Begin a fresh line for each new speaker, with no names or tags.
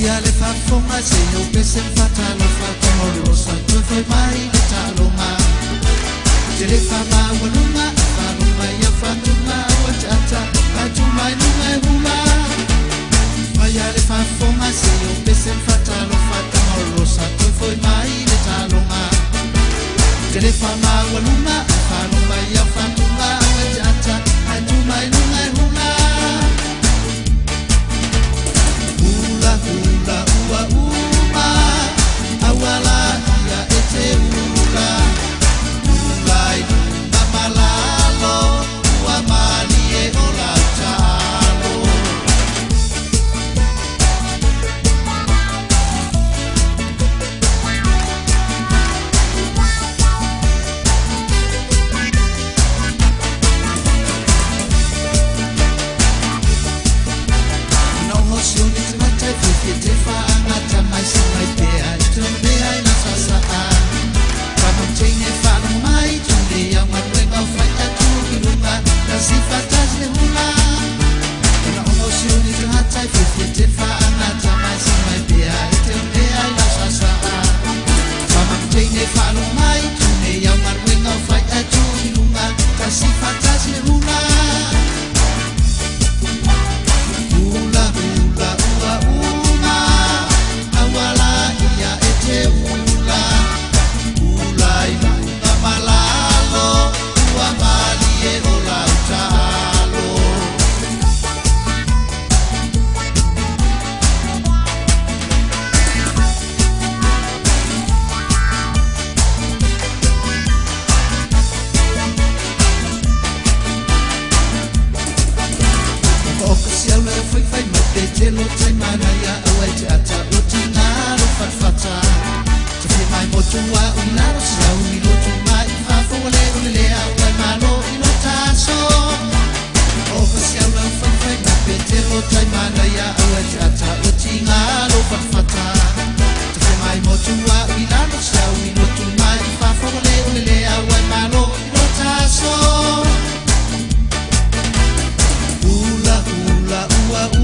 Maia le fa fonga se io pese fatalo fatto lo santo foi mai le talonga te le fa ma walunga fa lunga ia fa lunga wachata ajuma lunga hula Maia le fa fonga se io pese fatalo fatto lo santo foi mai le talonga te le fa ma walunga fa lunga ia fa lunga wachata ajuma lunga hula Hula ua uma awala ia ete hula Hula ina malalo ua mali e ola talo No emozioni te fa angata mai se mai pea tu me ai na sasa pa no tinge fa no mai tu me ya ma wenga fa ta tu lunga da si fa ta se hula na emozioni te fa angata mai se mai pea tu me ai na sasa pa no tinge fa no mai tu me ya ma wenga fa ta tu lunga da si fa ta se hula Hula hula ua awala ia ete hula hula ina malalo ua mali e ola talo Official foi te lo tai mana ia awai te ata o tina ro fatfata te fi mai motu wa unaro sia uni lo tu mai fa fo le le awai malo ino taso Official foi te lo tai mana ia awai te ata o tina ro fatfata te fi mai motu wa unaro sia uni lo tu mai fa fo le awai malo ino taso Hula hula ua